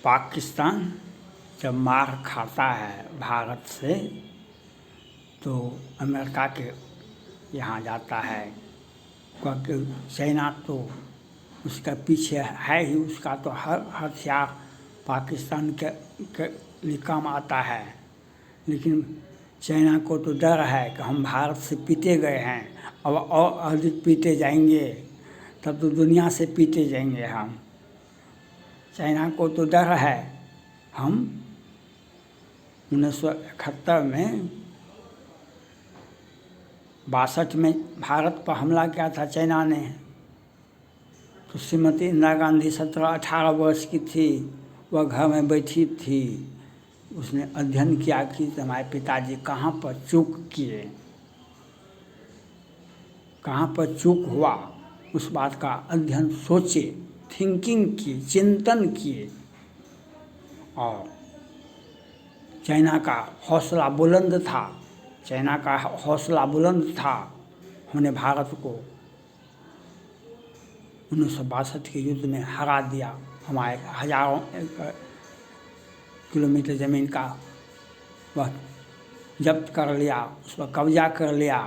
पाकिस्तान जब मार खाता है भारत से तो अमेरिका के यहाँ जाता है, क्योंकि चाइना तो उसका पीछे है ही। उसका तो हर हथियार पाकिस्तान के लिए काम आता है, लेकिन चाइना को तो डर है कि हम भारत से पीटे गए हैं, अब और अधिक पीटे जाएंगे, तब तो दुनिया से पीटे जाएंगे हम। चाइना को तो डर है। हम 1971 में 62 में भारत पर हमला किया था चाइना ने, तो श्रीमती इंदिरा गांधी 17-18 वर्ष की थी, वह घर में बैठी थी। उसने अध्ययन किया कि हमारे पिताजी कहाँ पर चूक किए, कहाँ पर चूक हुआ, उस बात का अध्ययन सोचे, थिंकिंग किए, चिंतन किए। और चाइना का हौसला बुलंद था, चाइना का हौसला बुलंद था। हमने भारत को 1962 के युद्ध में हरा दिया। हमारे हजारों किलोमीटर ज़मीन का वह जब्त कर लिया, उस पर कब्जा कर लिया।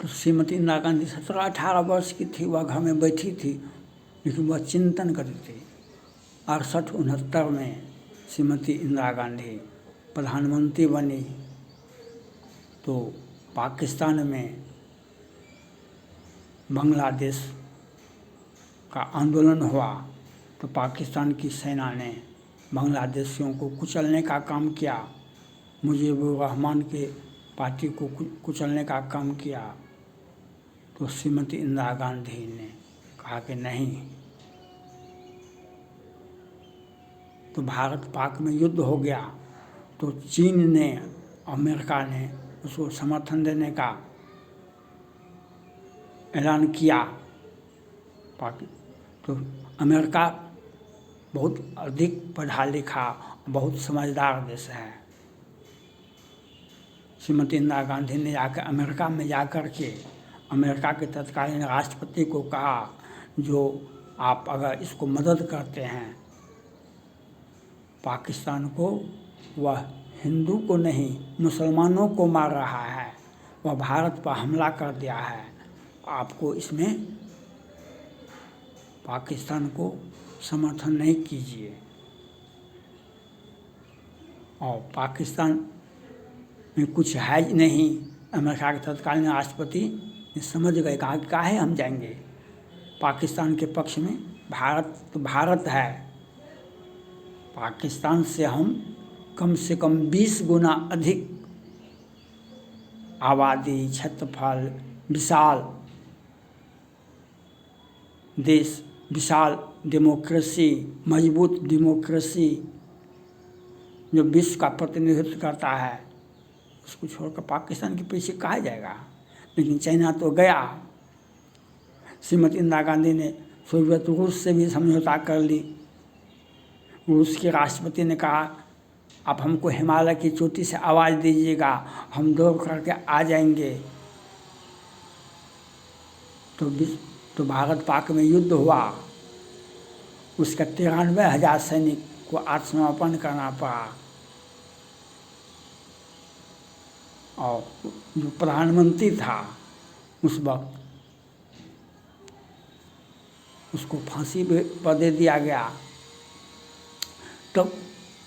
तो श्रीमती इंदिरा गांधी 17-18 वर्ष की थी, वह घर में बैठी थी, लेकिन वह चिंतन करती थी। 68-69 में श्रीमती इंदिरा गांधी प्रधानमंत्री बनी, तो पाकिस्तान में बांग्लादेश का आंदोलन हुआ, तो पाकिस्तान की सेना ने बांग्लादेशियों को कुचलने का काम किया, मुजीबुर रहमान के पार्टी को कुचलने का काम किया। तो श्रीमती इंदिरा गांधी ने कहा कि नहीं, तो भारत पाक में युद्ध हो गया, तो चीन ने, अमेरिका ने उसको समर्थन देने का ऐलान किया। तो अमेरिका बहुत अधिक पढ़ा लिखा, बहुत समझदार देश है। श्रीमती इंदिरा गांधी ने जाकर अमेरिका में जाकर के अमेरिका के तत्कालीन राष्ट्रपति को कहा, जो आप अगर इसको मदद करते हैं पाकिस्तान को, वह हिंदू को नहीं मुसलमानों को मार रहा है, वह भारत पर हमला कर दिया है, आपको इसमें पाकिस्तान को समर्थन नहीं कीजिए। और पाकिस्तान में कुछ है नहीं। अमेरिका के तत्कालीन राष्ट्रपति समझ गए, कहा कि काहे हम जाएंगे पाकिस्तान के पक्ष में, भारत तो भारत है, पाकिस्तान से हम कम से कम 20 गुना अधिक आबादी, क्षेत्रफल, विशाल देश, विशाल डेमोक्रेसी, मजबूत डेमोक्रेसी जो विश्व का प्रतिनिधित्व करता है, उसको छोड़कर पाकिस्तान के पीछे कहा जाएगा। लेकिन चाइना तो गया। श्रीमती इंदिरा गांधी ने सोवियत रूस से भी समझौता कर ली। रूस के राष्ट्रपति ने कहा, आप हमको हिमालय की चोटी से आवाज़ दीजिएगा, हम दौड़ करके आ जाएंगे। तो भारत पाक में युद्ध हुआ, उसका 93,000 सैनिक को आत्मसमर्पण करना पड़ा। और जो प्रधानमंत्री था उस वक्त, उसको फांसी पर दे दिया गया। तो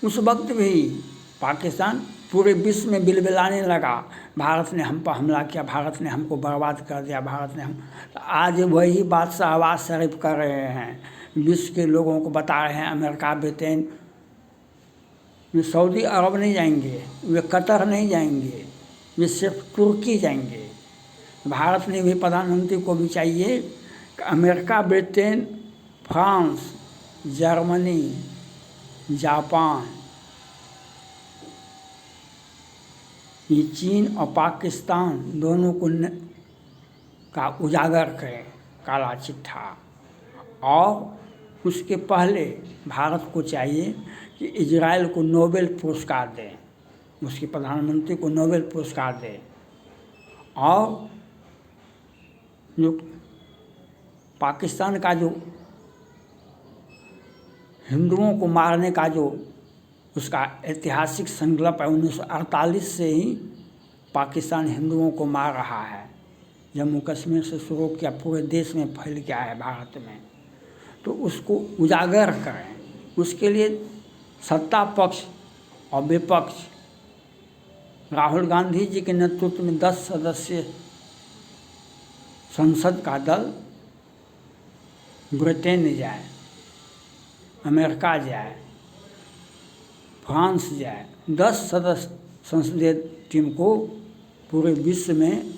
उस वक्त भी पाकिस्तान पूरे विश्व में बिलबिलाने लगा, भारत ने हम पर हमला किया, भारत ने हमको बर्बाद कर दिया, भारत ने हम। आज वही बात शहबाज शरीफ कर रहे हैं, विश्व के लोगों को बता रहे हैं, अमेरिका, ब्रिटेन, वे सऊदी अरब नहीं जाएंगे, वे कतर नहीं जाएंगे, वे सिर्फ तुर्की जाएंगे। भारत ने भी प्रधानमंत्री को भी चाहिए कि America, Britain, France, Germany, Japan, ये चीन और पाकिस्तान दोनों को का उजागर करें काला चिट्ठा। और उसके पहले भारत को चाहिए कि इजराइल को नोबेल पुरस्कार दें, उसके प्रधानमंत्री को नोबेल पुरस्कार दें। और जो पाकिस्तान का जो हिंदुओं को मारने का जो उसका ऐतिहासिक संकल्प है, 1948 से ही पाकिस्तान हिंदुओं को मार रहा है। जम्मू कश्मीर से शुरू किया, पूरे देश में फैल गया है भारत में। तो उसको उजागर करें, उसके लिए सत्ता पक्ष और विपक्ष राहुल गांधी जी के नेतृत्व में 10 सदस्यीय संसद का दल ब्रिटेन जाए, अमेरिका जाए, फ्रांस जाए, 10 सदस्य संसदीय टीम को पूरे विश्व में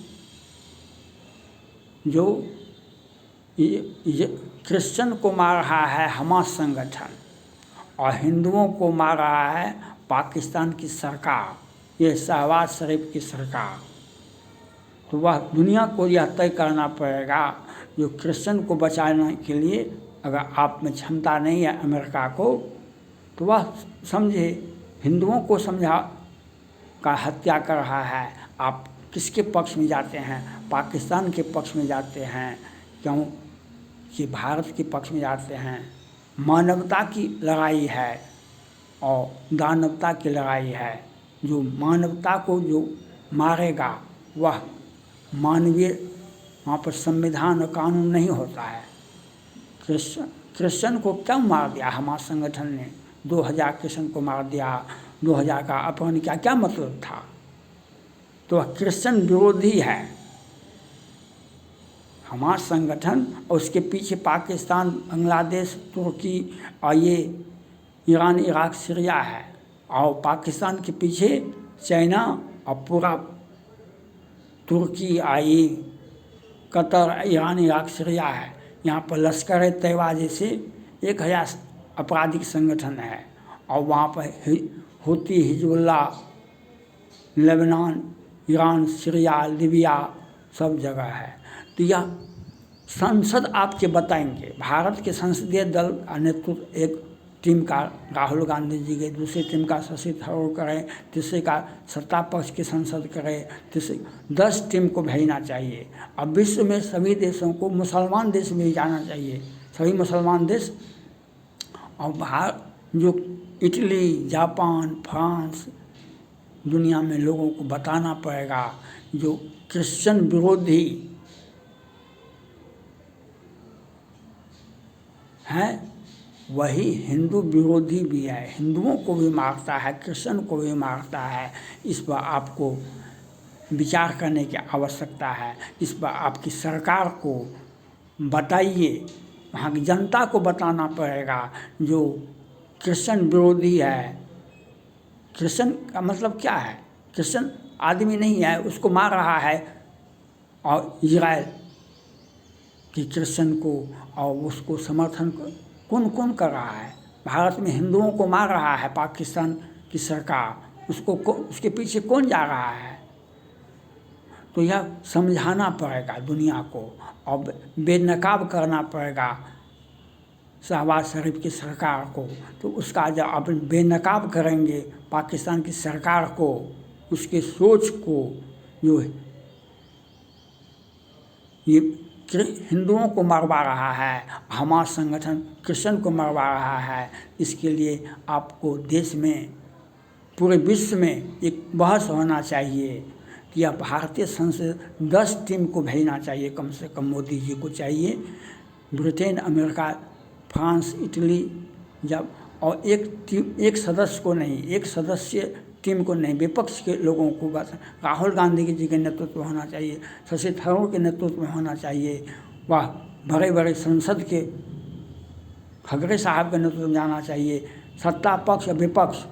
जो ये क्रिश्चियन को मार रहा है हमास संगठन और हिंदुओं को मार रहा है पाकिस्तान की सरकार, ये शहबाज शरीफ की सरकार। तो वह दुनिया को यह तय करना पड़ेगा, जो क्रिश्चियन को बचाने के लिए अगर आप में क्षमता नहीं है अमेरिका को, तो वह समझे हिंदुओं को समझा का हत्या कर रहा है। आप किसके पक्ष में जाते हैं? पाकिस्तान के पक्ष में जाते हैं, क्यों कि भारत के पक्ष में जाते हैं। मानवता की लड़ाई है और दानवता की लड़ाई है। जो मानवता को जो मारेगा वह मानवीय, वहाँ पर संविधान और कानून नहीं होता है। क्रिश्चियन को क्यों मार दिया हमारे संगठन ने? 2000 क्रिश्चियन को मार दिया, 2000 का अपहरण किया, क्या मतलब था? तो वह क्रिश्चियन विरोधी है हमारा संगठन, और उसके पीछे पाकिस्तान, बांग्लादेश, तुर्की और ये ईरान, इराक, सीरिया है। और पाकिस्तान के पीछे चाइना और पूरा तुर्की, आई, कतर, ईरान, इराक, सीरिया है। यहाँ पर लश्कर तैयबा जैसे 1000 आपराधिक संगठन है और वहाँ पर Houthi, Hezbollah, Lebanon, Iran, Syria, Libya सब जगह है। तो यह संसद आपके बताएंगे। भारत के संसदीय दल का नेतृत्व एक टीम का राहुल गांधी जी के, दूसरी टीम का शशि थरूर करें, तीसरे का सत्ता पक्ष की संसद करे, तीसरे 10 टीम को भेजना चाहिए। अब विश्व में सभी देशों को, मुसलमान देश में भी जाना चाहिए, सभी मुसलमान देश, और बाहर जो इटली, जापान, फ्रांस, दुनिया में लोगों को बताना पड़ेगा जो क्रिश्चियन विरोधी है वही हिंदू विरोधी भी है। हिंदुओं को भी मारता है, क्रिश्चियन को भी मारता है। इस पर आपको विचार करने की आवश्यकता है। इस पर आपकी सरकार को बताइए, वहाँ की जनता को बताना पड़ेगा जो क्रिश्चियन विरोधी है। क्रिश्चियन का मतलब क्या है? क्रिश्चियन आदमी नहीं है, उसको मार रहा है। और इजराइल कि क्रिश्चियन को और उसको समर्थन कौन कौन कर रहा है? भारत में हिंदुओं को मार रहा है पाकिस्तान की सरकार, उसको उसके पीछे कौन जा रहा है? तो यह समझाना पड़ेगा दुनिया को और बेनकाब करना पड़ेगा शहबाज शरीफ की सरकार को। तो उसका जब आप बेनकाब करेंगे पाकिस्तान की सरकार को, उसके सोच को, जो ये हिंदुओं को मरवा रहा है, हमारा संगठन क्रिश्चियन को मरवा रहा है, इसके लिए आपको देश में, पूरे विश्व में एक बहस होना चाहिए कि यह भारतीय संसद 10 टीम को भेजना चाहिए, कम से कम मोदी जी को चाहिए। ब्रिटेन, अमेरिका, फ्रांस, इटली, जब और एक सदस्य को नहीं, एक सदस्य टीम को नहीं, विपक्ष के लोगों को बस राहुल गांधी जी के नेतृत्व में होना चाहिए, शशि थरूर के नेतृत्व में होना चाहिए। वह बड़े बड़े संसद के खगड़े साहब के नेतृत्व में जाना चाहिए। सत्ता पक्ष और विपक्ष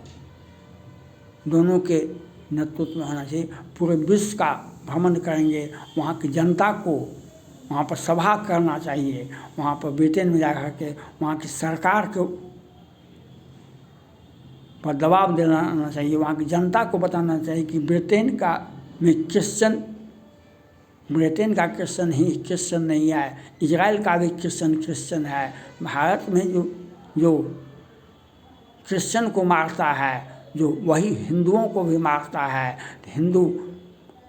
दोनों के नेतृत्व में होना चाहिए। पूरे विश्व का भ्रमण करेंगे, वहाँ की जनता को वहाँ पर सभा करना चाहिए, वहाँ पर ब्रिटेन में जा कर के वहाँ की सरकार के पर दबाव देना चाहिए, वहाँ की जनता को बताना चाहिए कि ब्रिटेन का क्रिश्चियन ही क्रिश्चियन नहीं है, इजराइल का भी क्रिश्चियन है। भारत में जो क्रिश्चियन को मारता है, जो वही हिंदुओं को भी मारता है। तो हिंदू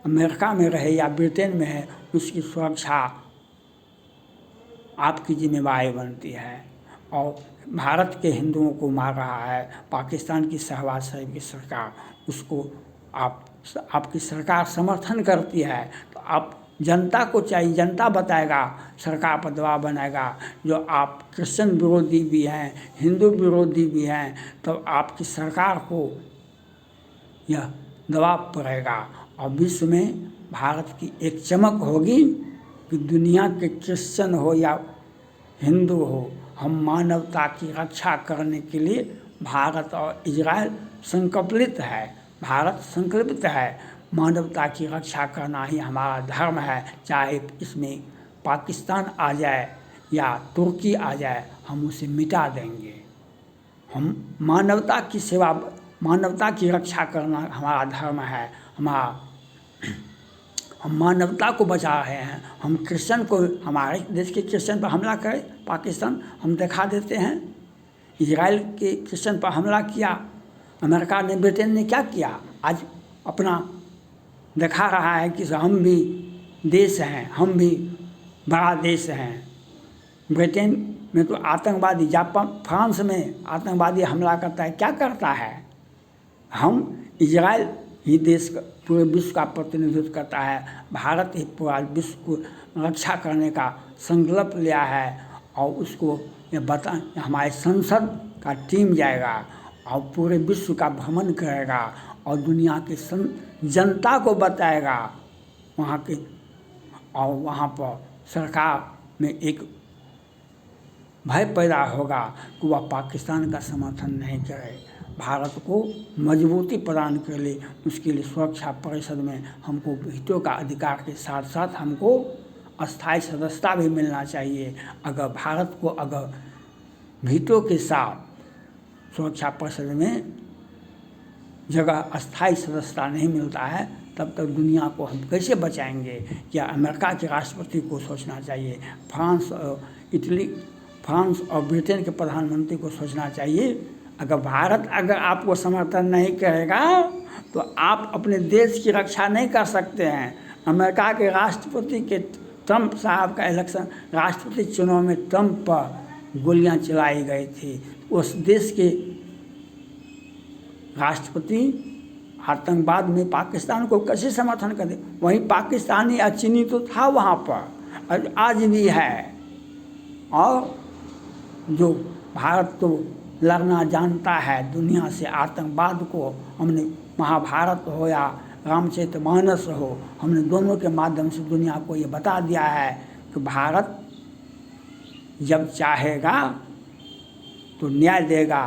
अमेरिका में रहे या ब्रिटेन में है, उसकी सुरक्षा आपकी जिम्मेदारी बनती है। और भारत के हिंदुओं को मार रहा है। पाकिस्तान की शहबाज शरीफ की सरकार, उसको आपकी सरकार समर्थन करती है, तो आप जनता को चाहिए, जनता बताएगा, सरकार पर दबाव बनाएगा। जो आप क्रिश्चियन विरोधी भी हैं, हिंदू विरोधी भी हैं, तो आपकी सरकार को यह दबाव पड़ेगा और विश्व में भारत की एक चमक होगी कि दुनिया के क्रिश्चियन हो या हिंदू हो, हम मानवता की रक्षा करने के लिए भारत और इजराइल संकल्पित है। भारत संकल्पित है, मानवता की रक्षा करना ही हमारा धर्म है। चाहे इसमें पाकिस्तान आ जाए या तुर्की आ जाए, हम उसे मिटा देंगे। हम मानवता की सेवा, मानवता की रक्षा करना हमारा धर्म है। हम मानवता को बचा रहे हैं। हम क्रिश्चियन को, हमारे देश के क्रिश्चियन पर हमला करे पाकिस्तान, हम दिखा देते हैं। इजराइल के क्रिश्चियन पर हमला किया, अमेरिका ने, ब्रिटेन ने क्या किया? आज अपना दिखा रहा है कि हम भी देश हैं, हम भी बड़ा देश हैं। ब्रिटेन में तो आतंकवादी, जापान, फ्रांस में आतंकवादी हमला करता है, क्या करता है? हम इजराइल ही देश का, पूरे विश्व का प्रतिनिधित्व करता है। भारत ही पूरा विश्व को रक्षा करने का संकल्प लिया है और उसको ये बता, हमारे संसद का टीम जाएगा और पूरे विश्व का भ्रमण करेगा और दुनिया की जनता को बताएगा वहाँ के, और वहाँ पर सरकार में एक भय पैदा होगा कि वह पाकिस्तान का समर्थन नहीं करे। भारत को मजबूती प्रदान के लिए, उसके लिए सुरक्षा परिषद में हमको वीटो का अधिकार के साथ साथ हमको अस्थायी सदस्यता भी मिलना चाहिए। अगर भारत को अगर वीटो के साथ सुरक्षा परिषद में जगह अस्थायी सदस्यता नहीं मिलता है, तब तक दुनिया को हम कैसे बचाएंगे? क्या अमेरिका के राष्ट्रपति को सोचना चाहिए, फ्रांस और इटली, फ्रांस और ब्रिटेन के प्रधानमंत्री को सोचना चाहिए। अगर भारत अगर आपको समर्थन नहीं करेगा तो आप अपने देश की रक्षा नहीं कर सकते हैं। अमेरिका के राष्ट्रपति के, ट्रंप साहब का इलेक्शन, राष्ट्रपति चुनाव में ट्रंप पर गोलियां चलाई गई थी। उस देश के राष्ट्रपति आतंकवाद में पाकिस्तान को कैसे समर्थन कर दे? वहीं पाकिस्तानी या चीनी तो था वहाँ पर, आज भी है। और जो भारत तो लड़ना जानता है दुनिया से, आतंकवाद को हमने महाभारत हो या रामचरितमानस हो, हमने दोनों के माध्यम से दुनिया को ये बता दिया है कि भारत जब चाहेगा तो न्याय देगा,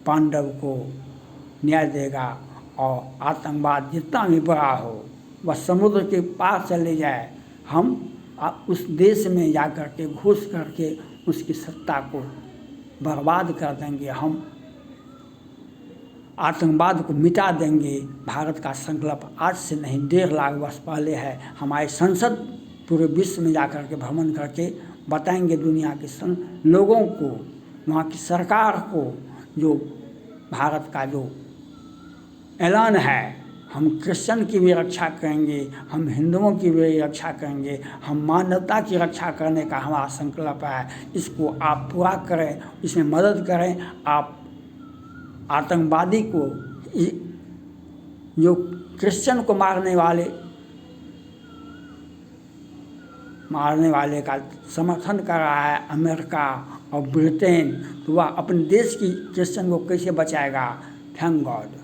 पांडव को न्याय देगा। और आतंकवाद जितना भी बड़ा हो वह समुद्र के पार चले जाए, हम उस देश में जा कर के घुस करके उसकी सत्ता को बर्बाद कर देंगे, हम आतंकवाद को मिटा देंगे। भारत का संकल्प आज से नहीं 1.5 लाख वर्ष पहले है। हमारे संसद पूरे विश्व में जा कर के भ्रमण करके बताएंगे दुनिया के लोगों को, वहाँ की सरकार को, जो भारत का जो ऐलान है, हम क्रिश्चियन की भी रक्षा करेंगे, हम हिंदुओं की भी रक्षा करेंगे, हम मानवता की रक्षा करने का हमारा संकल्प है। इसको आप पूरा करें, इसमें मदद करें। आप आतंकवादी को, जो क्रिश्चियन को मारने वाले का समर्थन कर रहा है अमेरिका और ब्रिटेन, तो वह अपने देश की क्रिश्चियन को कैसे बचाएगा? Thank God.